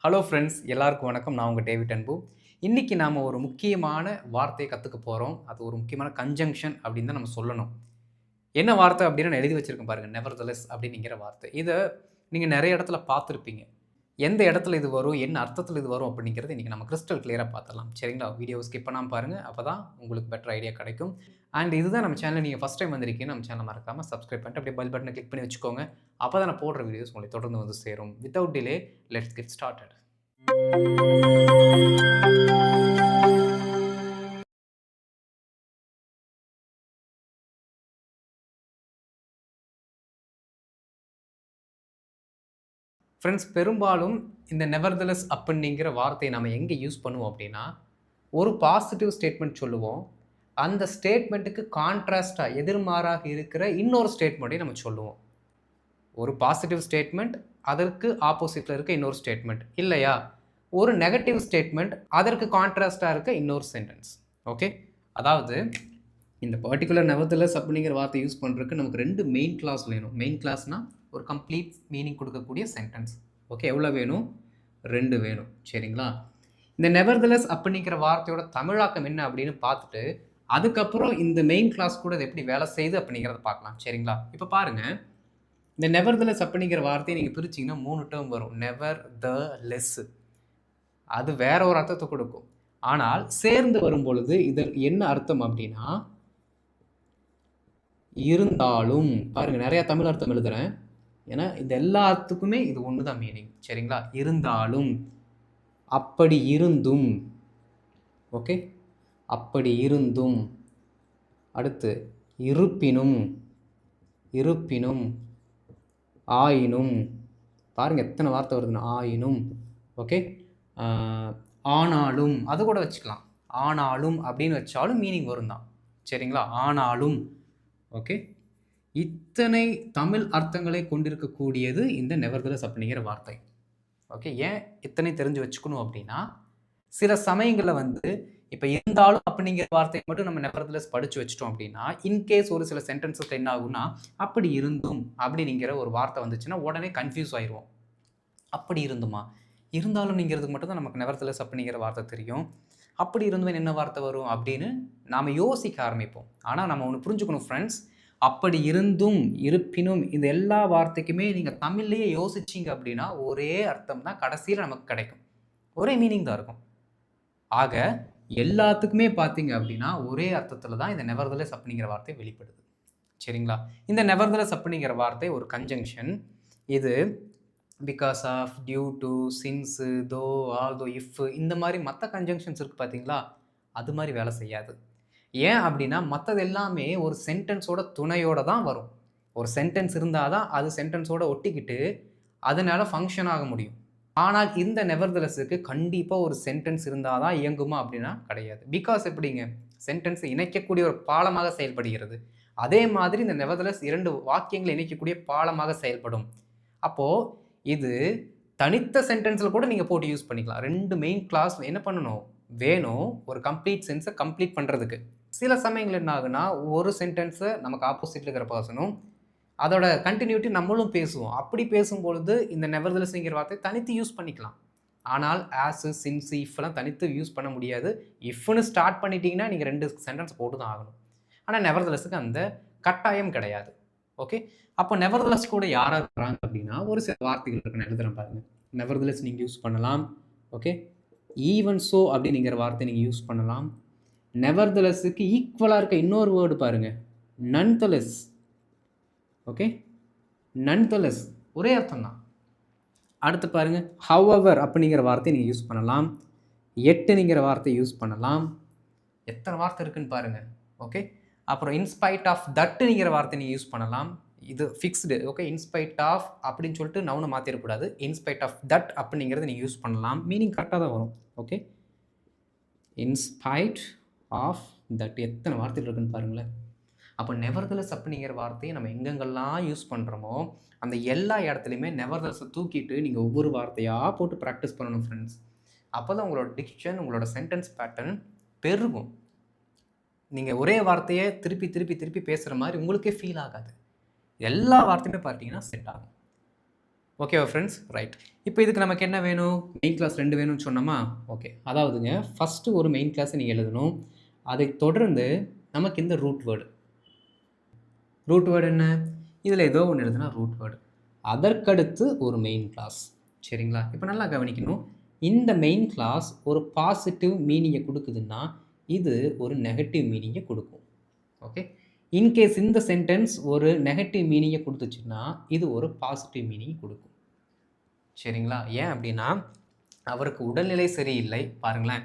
Hello friends, எல்லாருக்கும் வணக்கம். நான் உங்கள் டேவிட் அன்பு. இன்னைக்கு நாம ஒரு முக்கியமான வார்த்தையை கற்றுக்க போகிறோம். அது ஒரு முக்கியமான கன்ஜங்ஷன் அப்படின்னு தான் நம்ம சொல்லணும். என்ன வார்த்தை அப்படின்னு நான் எழுதி வச்சிருக்கேன் பாருங்க. நெவர்தலெஸ் அப்படிங்கிற வார்த்தை. இதை நீங்கள் நிறைய இடத்துல பார்த்துருப்பீங்க. எந்த இடத்துல இது வரும், என்ன அர்த்தத்தில் இது வரும் அப்படிங்கிறது இன்றைக்கி நம்ம கிறிஸ்டல் கிளியராக பார்த்துடலாம். சரிங்களா? வீடியோ ஸ்கிப் பண்ணாமல் பாருங்கள். அப்போ தான் உங்களுக்கு பெட்டர் ஐடியா கிடைக்கும். அண்ட் இதுதான் நம்ம சேனல். நீங்கள் ஃபஸ்ட் டைம் வந்திருக்கீங்க, நம்ம சேனல் மறக்காமல் சப்ஸ்கிரைப் பண்ணிட்டு அப்படியே பெல் பட்டனை கிளிக் பண்ணி வச்சுக்கோங்க. அப்போ தான் நான் போடுற வீடியோஸ் உங்களுக்கு தொடர்ந்து வந்து சேரும். Without delay let's get started. Friends, பெரும்பாலும் இந்த நெவர்தலெஸ் அப்படிங்கிற வார்த்தையை நம்ம எங்கே யூஸ் பண்ணுவோம் அப்படின்னா, ஒரு பாசிட்டிவ் ஸ்டேட்மெண்ட் சொல்லுவோம். அந்த ஸ்டேட்மெண்ட்டுக்கு கான்ட்ராஸ்டாக எதிர்மாறாக இருக்கிற இன்னொரு ஸ்டேட்மெண்ட்டையும் நம்ம சொல்லுவோம். ஒரு பாசிட்டிவ் ஸ்டேட்மெண்ட், அதற்கு ஆப்போசிட்டில் இருக்க இன்னொரு ஸ்டேட்மெண்ட் இல்லையா? ஒரு நெகட்டிவ் ஸ்டேட்மெண்ட், அதற்கு கான்ட்ராஸ்டாக இருக்க இன்னொரு சென்டென்ஸ். ஓகே, அதாவது இந்த பர்டிகுலர் நெவர்தலெஸ் அப்படிங்கிற வார்த்தை யூஸ் பண்ணுறதுக்கு நமக்கு 2 மெயின் கிளாஸ் வேணும். மெயின் கிளாஸ்னால் ஒரு கம்ப்ளீட் மீனிங் கொடுக்கக்கூடிய சென்டென்ஸ். ஓகே, எவ்வளோ வேணும்? 2 வேணும். சரிங்களா? இந்த நெவர்தலெஸ் அப்படிங்கிற வார்த்தையோட தமிழாக்கம் என்ன அப்படின்னு பார்த்துட்டு அதுக்கப்புறம் இந்த மெயின் கிளாஸ் கூட இது எப்படி வேலை செய்யுது அப்படிங்கிறத பார்க்கலாம். சரிங்களா? இப்போ பாருங்கள், இந்த நெவர்தலெஸ் அப்படிங்கிற வார்த்தையை நீங்கள் பிரிச்சிங்கன்னா 3 டேர்ம் வரும். நெவர் த லெஸ், அது வேற ஒரு அர்த்தத்தை கொடுக்கும். ஆனால் சேர்ந்து வரும் பொழுது இது என்ன அர்த்தம் அப்படின்னா, இருந்தாலும். பாருங்கள், நிறையா தமிழ் அர்த்தம் எழுதுகிறேன். ஏன்னா இந்த எல்லாத்துக்குமே இது ஒன்று தான் மீனிங். சரிங்களா? இருந்தாலும், அப்படி இருந்தும். ஓகே, அப்படி இருந்தும். அடுத்து இருப்பினும், இருப்பினும், ஆயினும். பாருங்கள் எத்தனை வார்த்தை வருதுன்னு. ஆயினும். ஓகே, ஆனாலும், அது கூட வச்சுக்கலாம். ஆனாலும் அப்படின்னு வச்சாலும் மீனிங் வரும் தான். சரிங்களா? ஆனாலும். ஓகே, இத்தனை தமிழ் அர்த்தங்களை கொண்டிருக்கக்கூடியது இந்த நெவர்தலெஸ் அப்படிங்கிற வார்த்தை. ஓகே, ஏன் இத்தனை தெரிஞ்சு வச்சுக்கணும் அப்படின்னா, சில சமயங்களில் வந்து இப்போ இருந்தாலும் அப்படிங்கிற வார்த்தையை மட்டும் நம்ம நெவர்தலெஸ் படித்து வச்சிட்டோம் அப்படின்னா, இன்கேஸ் ஒரு சில சென்டென்ஸஸ் என்ன ஆகும்னா, அப்படி இருந்தும் அப்படிங்கிற ஒரு வார்த்தை வந்துச்சுன்னா உடனே கன்ஃபியூஸ் ஆயிடுவோம். அப்படி இருந்துமா, இருந்தாலும் நீங்கிறதுக்கு மட்டும் தான் நமக்கு நெவர்தலெஸ் அப்படிங்கிற வார்த்தை தெரியும். அப்படி இருந்தும் என்ன வார்த்தை வரும் அப்படின்னு நாம் யோசிக்க ஆரம்பிப்போம். ஆனால் நம்ம ஒன்று புரிஞ்சுக்கணும் ஃப்ரெண்ட்ஸ், அப்படி இருந்தும், இருப்பினும், இந்த எல்லா வார்த்தைக்குமே நீங்கள் தமிழ்லேயே யோசிச்சிங்க அப்படின்னா ஒரே அர்த்தம் தான் கடைசியில் நமக்கு கிடைக்கும். ஒரே மீனிங் தான் இருக்கும். ஆக எல்லாத்துக்குமே பார்த்தீங்க அப்படின்னா ஒரே அர்த்தத்தில் தான் இந்த நெவர்தலெஸ் அப்படிங்கிற வார்த்தை வெளிப்படுது. சரிங்களா? இந்த நெவர்தலெஸ் அப்படிங்கிற வார்த்தை ஒரு கன்ஜங்ஷன். இது because of, due to, since, though, although, if, இந்த மாதிரி மற்ற கன்ஜங்ஷன்ஸ் இருக்குது பார்த்தீங்களா, அது மாதிரி வேலை செய்யாது. ஏன் அப்படின்னா மற்றது எல்லாமே ஒரு சென்டென்ஸோட துணையோடு தான் வரும். ஒரு சென்டென்ஸ் இருந்தால் தான் அது சென்டென்ஸோட ஒட்டிக்கிட்டு அதனால் ஃபங்க்ஷன் ஆக முடியும். ஆனால் இந்த நெவர்தலெஸ்ஸுக்கு கண்டிப்பாக ஒரு சென்டென்ஸ் இருந்தால் தான் இயங்குமா அப்படின்னா கிடையாது. பிகாஸ் எப்படிங்க, சென்டென்ஸை இணைக்கக்கூடிய ஒரு பாலமாக செயல்படுகிறது. அதே மாதிரி இந்த நெவர்தலெஸ் 2 வாக்கியங்களை இணைக்கக்கூடிய பாலமாக செயல்படும். அப்போது இது தனித்த சென்டென்ஸில் கூட நீங்கள் போட்டு யூஸ் பண்ணிக்கலாம். 2 மெயின் கிளாஸ் என்ன பண்ணணும் வேணும் ஒரு கம்ப்ளீட் சென்ஸை கம்ப்ளீட் பண்ணுறதுக்கு. சில சமயங்கள் என்ன ஆகுனா, ஒரு சென்டென்ஸை நமக்கு ஆப்போசிட்டில் இருக்கிற பர்சனும் அதோட கண்டினியூட்டி நம்மளும் பேசுவோம். அப்படி பேசும்பொழுது இந்த நெவர்தலெஸ்ங்கிற வார்த்தை தனித்து யூஸ் பண்ணிக்கலாம். ஆனால் ஆஸ், சின்ஸ், இஃப்லாம் தனித்து யூஸ் பண்ண முடியாது. இஃப்னு ஸ்டார்ட் பண்ணிட்டீங்கன்னா நீங்கள் 2 சென்டென்ஸ் போட்டு தான் ஆகணும். ஆனால் நெவர்தலெஸ்க்கு அந்த கட்டாயம் கிடையாது. ஓகே, அப்போ நெவர்தலெஸ் கூட யாராக இருக்கிறாங்க அப்படின்னா ஒரு சில வார்த்தைகள் இருக்கு. நான் எழுதுறேன் பாருங்க. நெவர்தலெஸ் நீங்கள் யூஸ் பண்ணலாம். ஓகே, ஈவன் ஸோ அப்படிங்கிற வார்த்தை நீங்கள் யூஸ் பண்ணலாம். நெவர்தலெஸ்ஸுக்கு ஈக்குவலாக இருக்க இன்னொரு வேர்டு பாருங்கள், நன்தலெஸ். ஓகே, நன்தலெஸ் ஒரே அர்த்தம் தான். அடுத்து பாருங்கள், ஹவவர் அப்படிங்கிற வார்த்தையை நீங்கள் யூஸ் பண்ணலாம். எட்டுங்கிற வார்த்தையை யூஸ் பண்ணலாம். எத்தனை வார்த்தை இருக்குன்னு பாருங்கள். ஓகே, அப்புறம் இன்ஸ்பைட் ஆஃப் தட்டுங்கிற வார்த்தை நீங்கள் யூஸ் பண்ணலாம். இது ஃபிக்ஸ்டு. ஓகே, இன்ஸ்பைட் ஆஃப் அப்படின்னு சொல்லிட்டு நவுனை மாற்றிடக்கூடாது. இன்ஸ்பைட் ஆஃப் தட் அப்படிங்கிறத நீங்கள் யூஸ் பண்ணலாம். மீனிங் கரெக்டாக தான் வரும். ஓகே, இன்ஸ்பைட் ஆஃப் தட் எத்தனை வார்த்தைகள் இருக்குன்னு பாருங்களேன். அப்போ நெவர்தலெஸ் அப்படிங்கிற வார்த்தையை நம்ம எங்கெங்கெல்லாம் யூஸ் பண்ணுறோமோ அந்த எல்லா இடத்துலையுமே நெவர்தலெஸ்ஸை தூக்கிட்டு நீங்கள் ஒவ்வொரு வார்த்தையாக போட்டு ப்ராக்டிஸ் பண்ணணும் ஃப்ரெண்ட்ஸ். அப்போ தான் உங்களோட டிக்ஷன், உங்களோட சென்டென்ஸ் பேட்டர்ன் பெருகும். நீங்கள் ஒரே வார்த்தையை திருப்பி திருப்பி திருப்பி பேசுகிற மாதிரி உங்களுக்கே ஃபீல் ஆகாது. எல்லா வார்த்தையுமே பார்த்தீங்கன்னா செட் ஆகும். ஓகேவா ஃப்ரெண்ட்ஸ்? ரைட். இப்போ இதுக்கு நமக்கு என்ன வேணும்? மெயின் கிளாஸ் 2 வேணும்னு சொன்னோமா? ஓகே. அதாவதுங்க ஃபஸ்ட்டு ஒரு மெயின் கிளாஸை நீங்கள் எழுதணும். அதை தொடர்ந்து நமக்கு இந்த ரூட் வேர்டு. ரூட் வேர்டு என்ன? இதில் ஏதோ ஒன்று எழுதுனா ரூட் வேர்டு. அதற்கடுத்து ஒரு மெயின் கிளாஸ். சரிங்களா? இப்போ நல்லா கவனிக்கணும். இந்த மெயின் கிளாஸ் ஒரு பாசிட்டிவ் மீனிங்கை கொடுக்குதுன்னா இது ஒரு நெகட்டிவ் மீனிங்கை கொடுக்கும். ஓகே. இன்கேஸ் இந்த சென்டென்ஸ் ஒரு நெகட்டிவ் மீனிங்கை கொடுத்துச்சுன்னா இது ஒரு பாசிட்டிவ் மீனிங் கொடுக்கும். சரிங்களா? ஏன் அப்படின்னா அவருக்கு உடல்நிலை சரியில்லை. பாருங்களேன்,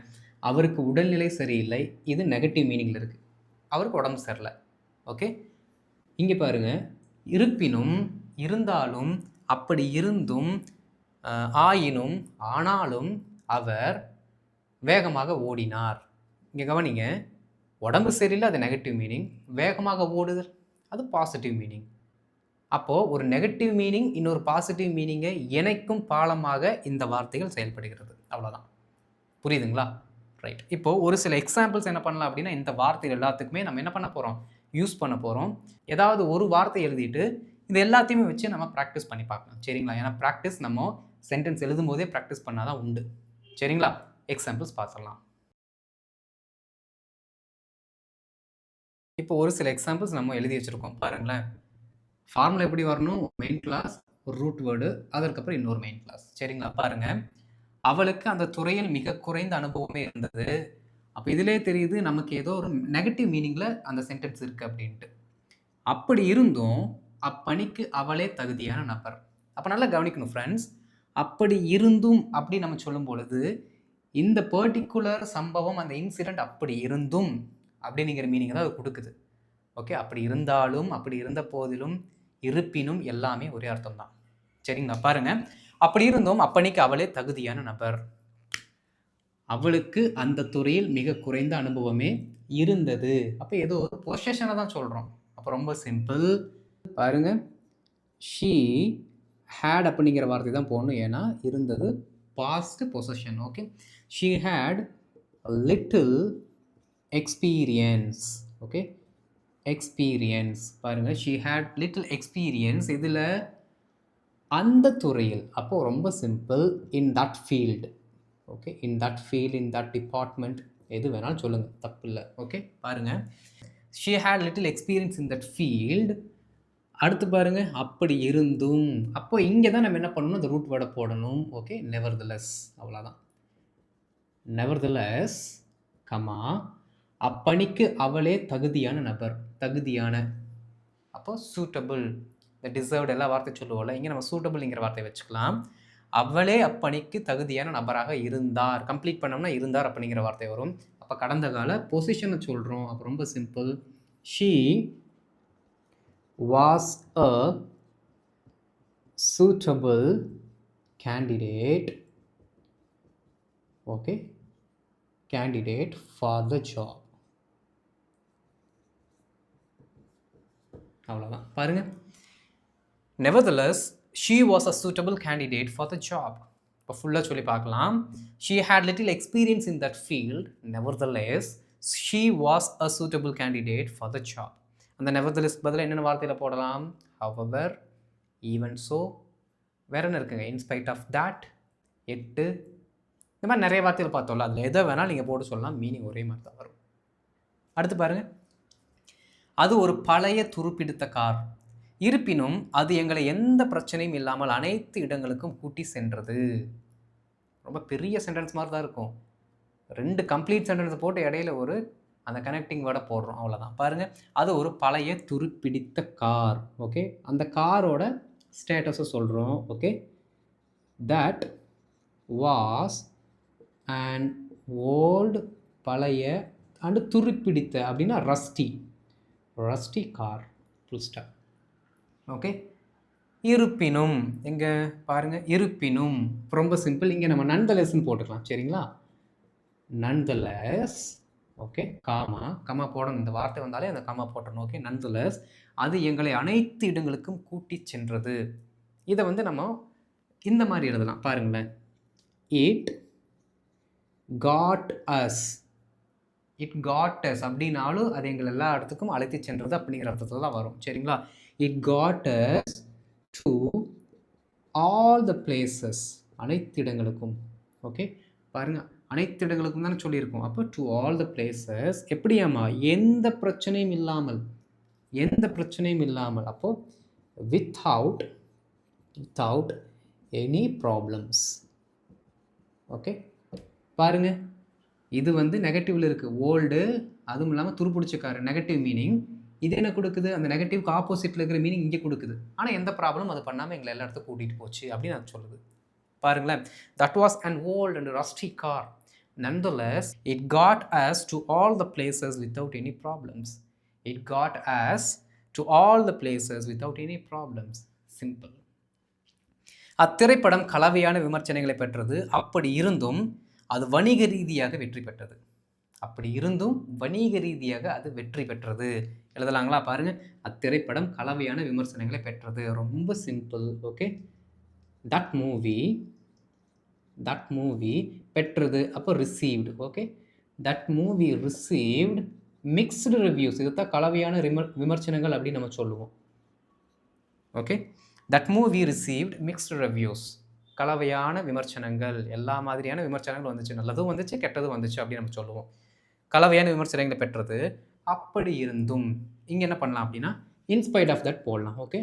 அவருக்கு உடல்நிலை சரியில்லை, இது நெகட்டிவ் மீனிங்கில் இருக்குது. அவருக்கு உடம்பு சரியில்லை. ஓகே. இங்கே பாருங்கள், இருப்பினும், இருந்தாலும், அப்படி இருந்தும், ஆயினும், ஆனாலும் அவர் வேகமாக ஓடினார். இங்கே கவனிங்க, உடம்பு சரியில்லை அது நெகட்டிவ் மீனிங், வேகமாக ஓடுதல் அது பாசிட்டிவ் மீனிங். அப்போது ஒரு நெகட்டிவ் மீனிங் இன்னொரு பாசிட்டிவ் மீனிங்கை இணைக்கும் பாலமாக இந்த வார்த்தைகள் செயல்படுகிறது. அவ்வளோதான். புரியுதுங்களா? ரைட். இப்போது ஒரு சில எக்ஸாம்பிள்ஸ் என்ன பண்ணலாம் அப்படின்னா, இந்த வார்த்தைகள் எல்லாத்துக்குமே நம்ம என்ன பண்ண போகிறோம்? யூஸ் பண்ண போகிறோம். ஏதாவது ஒரு வார்த்தை எழுதிட்டு இது எல்லாத்தையுமே வச்சு நம்ம ப்ராக்டிஸ் பண்ணி பார்க்கலாம். சரிங்களா? ஏன்னா ப்ராக்டிஸ் நம்ம சென்டென்ஸ் எழுதும் போதே ப்ராக்டிஸ் பண்ணால் தான் உண்டு. சரிங்களா? எக்ஸாம்பிள்ஸ் பார்த்துடலாம். இப்போ ஒரு சில எக்ஸாம்பிள்ஸ் நம்ம எழுதி வச்சுருக்கோம் பாருங்களேன். ஃபார்முலா எப்படி வரணும்? மெயின் கிளாஸ், ஒரு ரூட் வேர்டு, அதற்கப்புறம் இன்னொரு மெயின் கிளாஸ். சரிங்களா? பாருங்கள், அவளுக்கு அந்த துறையில் மிக குறைந்த அனுபவமே இருந்தது. அப்போ இதிலே தெரியுது நமக்கு ஏதோ ஒரு நெகட்டிவ் மீனிங்கில் அந்த சென்டென்ஸ் இருக்குது அப்படின்ட்டு. அப்படி இருந்தும் அப்பணிக்கு அவளே தகுதியான நபர். அப்போ நல்லா கவனிக்கணும் ஃப்ரெண்ட்ஸ். அப்படி இருந்தும் அப்படி நம்ம சொல்லும் பொழுது இந்த பர்டிகுலர் சம்பவம், அந்த இன்சிடெண்ட் அப்படி இருந்தும் அப்படிங்கிற மீனிங் தான் அது கொடுக்குது. ஓகே. அப்படி இருந்தாலும், அப்படி இருந்த போதிலும், இருப்பினும் எல்லாமே ஒரே அர்த்தம் தான். சரிங்களா? பாருங்க, அப்படி இருந்தும் அப்பணிக்கு அவளே தகுதியான நபர். அவளுக்கு அந்த துறையில் மிக குறைந்த அனுபவமே இருந்தது. அப்போ ஏதோ ஒரு பொசிஷனை தான் சொல்கிறோம். அப்போ ரொம்ப சிம்பிள். பாருங்க, ஷீ ஹேட் அப்படிங்கிற வார்த்தை தான் போடணும். ஏன்னா இருந்தது past position. Okay. She had little experience. Okay. Experience. பாருங்கள், ஷீ ஹேட் லிட்டில் எக்ஸ்பீரியன்ஸ். இதில் அந்த துறையில். அப்போது ரொம்ப simple. In that field. Okay. In that field, in that department, எது வேணாலும் சொல்லுங்கள், தப்பு இல்லை. ஓகே. பாருங்கள், she had little experience in that field. அடுத்து பாருங்கள், அப்படி இருந்தும். அப்போ இங்கே தான் நம்ம என்ன பண்ணணும்? அந்த ரூட் வேர்டை போடணும். ஓகே. நெவர்தலெஸ். அவ்வளோதான். நெவர்தலெஸ், கமா, அப்பணிக்கு அவளே தகுதியான நபர். தகுதியான, அப்போ சூட்டபிள், இந்த டிசர்வ்டு எல்லா வார்த்தை சொல்லுவோம்ல, இங்கே நம்ம சூட்டபிள்ங்கிற வார்த்தை வச்சுக்கலாம். அவளே அப்பணிக்கு தகுதியான நபராக இருந்தார். கம்ப்ளீட் பண்ணோம்னா இருந்தார் அப்படிங்கிற வார்த்தை வரும். அப்போ கடந்த கால பொசிஷனை சொல்கிறோம். அப்போ ரொம்ப simple. She was a suitable candidate. Okay. Candidate for the job. அவ்வளோதான். பாருங்கள், nevertheless she was a suitable candidate for the job. இப்போ ஃபுல்லாக சொல்லி பார்க்கலாம். she had little experience in that field. Nevertheless, she was a suitable candidate for the job. அந்த nevertheless பதிலாக என்னென்ன வார்த்தையில் போடலாம்? however, even so, வேற என்ன இருக்குங்க? in spite of that, எட்டு, இந்த மாதிரி நிறைய வார்த்தைகள் பார்த்தோம்ல, அதில் எதை வேணாலும் நீங்கள் போட்டு சொல்லலாம், மீனிங் ஒரே மாதிரி தான் வரும். அடுத்து பாருங்கள், அது ஒரு பழைய துருப்பிடித்த கார். இருப்பினும் அது எங்களை எந்த பிரச்சனையும் இல்லாமல் அனைத்து இடங்களுக்கும் கூட்டி சென்றது. ரொம்ப பெரிய சென்டென்ஸ் மாதிரி தான் இருக்கும். 2 கம்ப்ளீட் சென்டென்ஸ் போட்டு இடையில ஒரு அந்த கனெக்டிங் வேர்டை போடுறோம். அவ்வளோதான். பாருங்கள், அது ஒரு பழைய துருப்பிடித்த கார். ஓகே. அந்த காரோட ஸ்டேட்டஸை சொல்கிறோம். Okay. That was and old, பழைய, அண்டு துருப்பிடித்த அப்படின்னா Rusty car. Full stop. Okay. இருப்பினும், எங்கே பாருங்கள், இருப்பினும் ரொம்ப சிம்பிள். இங்கே நம்ம நன்தலெஸ்ன்னு போட்டுக்கலாம். சரிங்களா? நன்தலெஸ். ஓகே. கமா போடணும். இந்த வார்த்தை வந்தாலே அந்த கமா போட்டணும். ஓகே. நன்தலெஸ், அது எங்களை அனைத்து இடங்களுக்கும் கூட்டி சென்றது. இதை வந்து நம்ம இந்த மாதிரி எழுதலாம். பாருங்களேன், it got us. It got us அப்படின்னாலும் அது எங்களை எல்லா இடத்துக்கும் அழைத்து சென்றது அப்படிங்கிற அர்த்தத்தில் தான் வரும். சரிங்களா? It got us to all the places, அனைத்து இடங்களுக்கும். ஓகே, பாருங்கள், அனைத்து இடங்களுக்கும் தானே சொல்லியிருக்கோம். அப்போ டு ஆல் த பிளேசஸ் எப்படியாம்மா, எந்த பிரச்சனையும் இல்லாமல், எந்த பிரச்சனையும் இல்லாமல். அப்போது வித்தவுட் எனி ப்ராப்ளம்ஸ். ஓகே, பாருங்கள், இது வந்து நெகட்டிவில் இருக்குது. ஓல்டு, அதுவும் இல்லாமல் துருப்பிடிச்சக்காரு, நெகட்டிவ் மீனிங். இது என்ன கொடுக்குது, அந்த நெகட்டிவ்க்கு ஆப்போசிட்டில் இருக்கிற மீனிங் இங்கே கொடுக்குது. ஆனால் எந்த ப்ராப்ளம் அது பண்ணாமல் எங்களை எல்லா இடத்துக்கும் கூட்டிகிட்டு போச்சு அப்படின்னு அது சொல்லுது. பாருங்களேன், that was an old and Rusty car, nonetheless it got us to all the places without any problems. It got us to all the places without any problems. Simple. அத்திரைப்படம் கலவையான விமர்சனங்களை பெற்றது. அப்படி இருந்தும் அது வணிக ரீதியாக வெற்றி பெற்றது. அப்படி இருந்தும் வணிக ரீதியாக அது வெற்றி பெற்றது. எழுதலாங்களா? பாருங்கள், அத்திரைப்படம் கலவையான விமர்சனங்களை பெற்றது. ரொம்ப சிம்பிள். ஓகே, தட் மூவி பெற்றது. அப்போ received. Okay, that movie received mixed reviews. இதுதான் கலவையான விமர்சனங்கள் அப்படின்னு நம்ம சொல்லுவோம். Okay, that movie received mixed reviews, கலவையான விமர்சனங்கள், எல்லா மாதிரியான விமர்சனங்கள் வந்துச்சு, நல்லதும் வந்துச்சு, கெட்டதும் வந்துச்சு அப்படின்னு நம்ம சொல்லுவோம். கலவையான விமர்சனங்களை பெற்றது. அப்படி இருந்தும் இங்கே என்ன பண்ணலாம் அப்படின்னா இன்ஸ்பைட் ஆஃப் தட் போடலாம். Okay,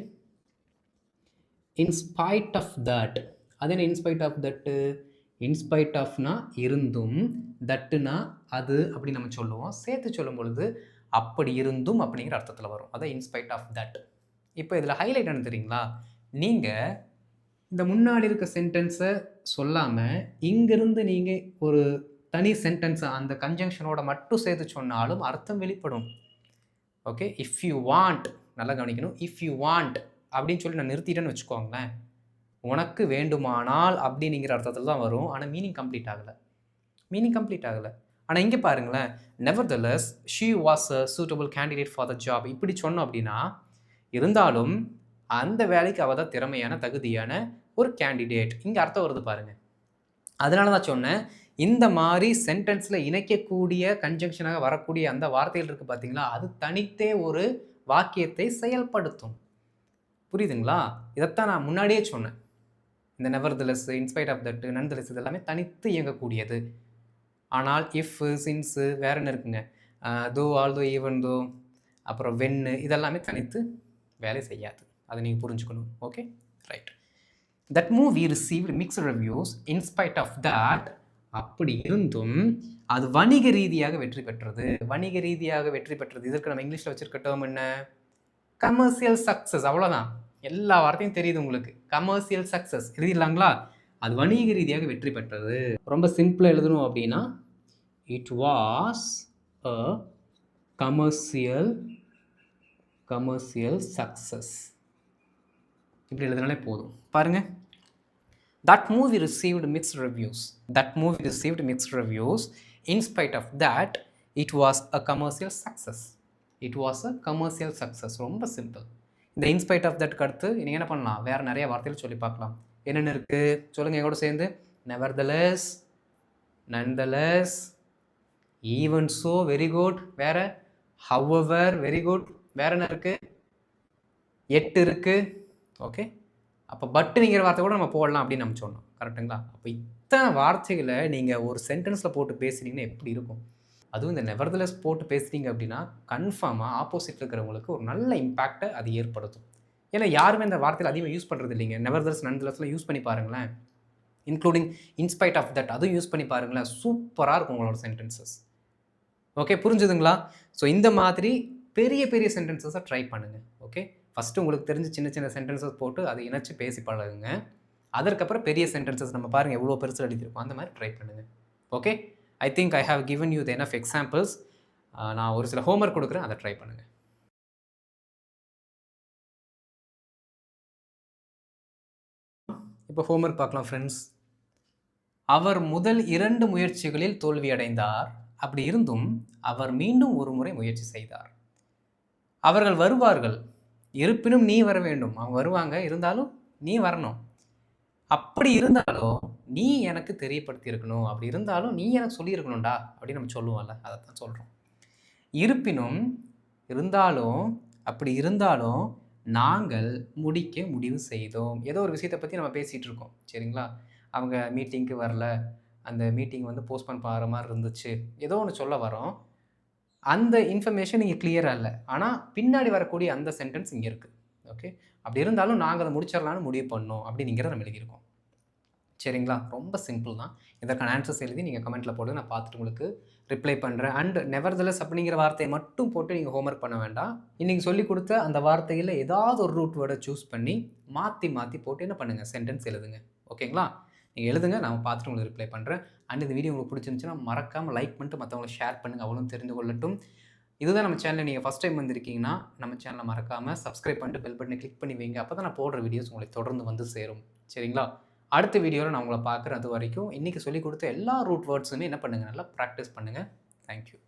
in spite of that. அது என்ன இன்ஸ்பைட் ஆஃப் தட்டு? இன்ஸ்பைட் ஆஃப்னா இருந்தும், தட்டுனா அது அப்படி நம்ம சொல்லுவோம். சேர்த்து சொல்லும் பொழுது அப்படி இருந்தும் அப்படிங்கிற அர்த்தத்தில் வரும். அதான் இன்ஸ்பைட் ஆஃப் தட். இப்போ இதில் ஹைலைட் என்ன தெரியுங்களா? நீங்கள் இந்த முன்னாடி இருக்க சென்டென்ஸை சொல்லாமல் இங்கிருந்து நீங்கள் ஒரு தனி சென்டென்ஸை அந்த கன்ஜங்ஷனோட மட்டும் சேர்த்து சொன்னாலும் அர்த்தம் வெளிப்படும். ஓகே, இஃப் யூ வாண்ட், நல்லா கவனிக்கணும், இஃப் யூ வாண்ட் அப்படின்னு சொல்லி நான் நிறுத்திட்டேன்னு வச்சுக்கோங்களேன், உனக்கு வேண்டுமானால் அப்படிங்கிற அர்த்தத்தில் தான் வரும். ஆனால் மீனிங் கம்ப்ளீட் ஆகலை. ஆனால் இங்கே பாருங்களேன், nevertheless she was a suitable candidate for the job இப்படி சொன்னோம் அப்படின்னா, இருந்தாலும் அந்த வேலைக்கு அவள் தான் திறமையான, தகுதியான ஒரு கேண்டிடேட். இங்கே அர்த்தம் வருது பாருங்கள். அதனால தான் சொன்னேன், இந்த மாதிரி சென்டென்ஸில் இணைக்கக்கூடிய கன்ஜங்ஷனாக வரக்கூடிய அந்த வார்த்தைகள் இருக்குது பார்த்தீங்களா, அது தனித்தே ஒரு வாக்கியத்தை செயல்படுத்தும். புரியுதுங்களா? இதைத்தான் நான் முன்னாடியே சொன்னேன். இந்த நெவர்தலெஸ், இன்ஸ்பைட் ஆஃப் தட், நன்தலெஸ் இது எல்லாமே தனித்து இயங்கக்கூடியது. ஆனால் இஃப், சின்ஸு, வேற என்ன இருக்குங்க, தோ, ஆல்தோ, ஈவன் தோ, அப்புறம் வென்னு, இதெல்லாமே தனித்து வேலை செய்யாது. அதை நீங்கள் புரிஞ்சுக்கணும். Okay, right. That movie received mixed reviews in spite of that. அப்படி இருந்தும் அது வணிக ரீதியாக வெற்றி பெற்றது. வணிக ரீதியாக வெற்றி பெற்றது, இதற்கு நம்ம இங்கிலீஷில் வச்சிருக்க டேர்ம் என்ன? Commercial success. அவ்வளோதான், எல்லா வார்த்தையும் தெரியுது உங்களுக்கு. கமர்ஷியல் சக்ஸஸ் எழுதிடலாங்களா? அது வணிக ரீதியாக வெற்றி பெற்றது. ரொம்ப சிம்பிளாக எழுதணும் அப்படின்னா, it was a commercial success இப்படி எழுதினாலே போதும். பாருங்கள், that movie received mixed reviews. In spite of that, it was a commercial success. ரொம்ப சிம்பிள். இந்த இன்ஸ்பைட் ஆஃப் தட் அடுத்து நீங்கள் என்ன பண்ணலாம், வேறு நிறைய வார்த்தைகள் சொல்லி பார்க்கலாம். என்னென்ன இருக்குது சொல்லுங்கள் எங்கூட சேர்ந்து. nevertheless, nonetheless, even so, very good. வேறு however, very good. வேறு என்ன இருக்குது? எட்டு இருக்குது. ஓகே, அப்போ பட்டுங்கிற வார்த்தை கூட நம்ம போடலாம் அப்படின்னு நம்ம சொன்னோம். கரெக்டுங்களா? அப்போ இத்தனை வார்த்தைகளை நீங்கள் ஒரு சென்டென்ஸில் போட்டு பேசுனீங்கன்னா எப்படி இருக்கும்? அதுவும் இந்த நெவர்தலெஸ் போட்டு பேசுனீங்க அப்படின்னா கன்ஃபார்மாக ஆப்போசிட்டில் இருக்கிறவங்களுக்கு ஒரு நல்ல இம்பேக்டை அது ஏற்படுத்தும். ஏன்னா யாருமே இந்த வார்த்தையில் அதிகமாக யூஸ் பண்ணுறது இல்லைங்க. நெவர்தலெஸ், நன்தலெஸ்லாம் யூஸ் பண்ணி பாருங்களேன். இன்க்ளூடிங் இன்ஸ்பைட் ஆஃப் தட், அதுவும் யூஸ் பண்ணி பாருங்களேன். சூப்பராக இருக்கும் உங்களோட சென்டென்சஸ். ஓகே, புரிஞ்சுதுங்களா? ஸோ இந்த மாதிரி பெரிய பெரிய சென்டென்சஸை ட்ரை பண்ணுங்கள். ஓகே, ஃபஸ்ட்டு உங்களுக்கு தெரிஞ்ச சின்ன சின்ன சென்டென்சஸ் போட்டு அதை இணைச்சி பேசி பழகுங்க. அதற்கப்புறம் பெரிய சென்டென்சஸ் நம்ம பாருங்கள் எவ்வளோ பெருசு எழுதியிருக்கோம், அந்த மாதிரி ட்ரை பண்ணுங்கள். Okay, I think I have given you the enough examples. நான் ஒரு சில ஹோம்ஒர்க் கொடுக்குறேன், அதை ட்ரை பண்ணுங்கள். இப்போ ஹோம்ஒர்க் பார்க்கலாம் ஃப்ரெண்ட்ஸ். அவர் முதல் 2 முயற்சிகளில் தோல்வியடைந்தார். அப்படி இருந்தும் அவர் மீண்டும் ஒரு முறை முயற்சி செய்தார். அவர்கள் வருவார்கள், இருப்பினும் நீ வர வேண்டும். அவங்க வருவாங்க, இருந்தாலும் நீ வரணும். அப்படி இருந்தாலும் நீ எனக்கு தெரியப்படுத்தி இருக்கணும். அப்படி இருந்தாலும் நீ எனக்கு சொல்லியிருக்கணும்டா அப்படின்னு நம்ம சொல்லுவோம்ல, அதை தான் சொல்கிறோம். இருப்பினும், இருந்தாலும், அப்படி இருந்தாலும் நாங்கள் முடிக்க முடிவு செய்தோம். ஏதோ ஒரு விஷயத்த பத்தி நம்ம பேசிட்டு இருக்கோம். சரிங்களா? அவங்க மீட்டிங்க்கு வரல. அந்த மீட்டிங் வந்து போஸ்ட்போன் ஆகுற மாரி இருந்துச்சு. ஏதோ ஒண்ணு சொல்ல வரோம். அந்த இன்ஃபர்மேஷன் இங்க கிளியரா இல்ல. ஆனா, பின்னாடி வரக்கூடிய அந்த சென்டென்ஸ் இங்க இருக்கு. ஓகே. அப்படி இருந்தாலும் நாங்க அத முடிச்சிரலாம்னு முடிவு பண்ணோம். அப்படிங்கிறத நம்ம எழுதியிருக்கோம். சரிங்களா? ரொம்ப சிம்பிள் தான். இதற்கான ஆன்ஸர்ஸ் எழுதி நீங்க கமெண்ட்ல போடுங்க. நான் பார்த்துட்டு உங்களுக்கு ரிப்ளை பண்றேன். அண்ட் நெவர்தலெஸ் அப்படிங்கிற வார்த்தைய மட்டும் போட்டு நீங்க ஹோம்வொர்க் பண்ண வேண்டாம். இன்னைக்கு சொல்லிக் குடுத்த அந்த வார்த்தையில ஏதாவது ஒரு ரூட் வேர்ட சூஸ் பண்ணி மாத்தி, மாத்தி போட்டு என்ன பண்ணுங்க? சென்டென்ஸ் எழுதுங்க. ஓகேங்களா? நீங்க எழுதுங்க. நான் பார்த்துட்டு உங்களுக்கு ரிப்ளை பண்றேன். அண்ட் இந்த வீடியோ உங்களுக்கு பிடிச்சிருந்துச்சுன்னா மறக்காம லைக் பண்ணிட்டு மத்தவங்களுக்கு ஷேர் பண்ணுங்க. அவங்களும் தெரிந்து கொள்ளட்டும். இதுதான் நம்ம சேனல்ல நீங்க ஃபர்ஸ்ட் டைம் வந்திருக்கீங்கன்னா, நம்ம சேனல மறக்காம சப்ஸ்கிரைப் பண்ணிட்டு பெல் பட்டன கிளிக் பண்ணி வைங்க. அப்பதான் நான் போடுற வீடியோஸ் உங்களுக்கு தொடர்ந்து வந்து சேரும். சரிங்களா? அடுத்த வீடியோல நான் உங்கள பார்க்குறேன். அதுவரைக்கும் இன்னைக்கு சொல்லிக் குடுத்த எல்லா ரூட் வேர்ட்ஸுமே என்ன பண்ணுங்க? நல்லா பிராக்டிஸ் பண்ணுங்க. Thank you.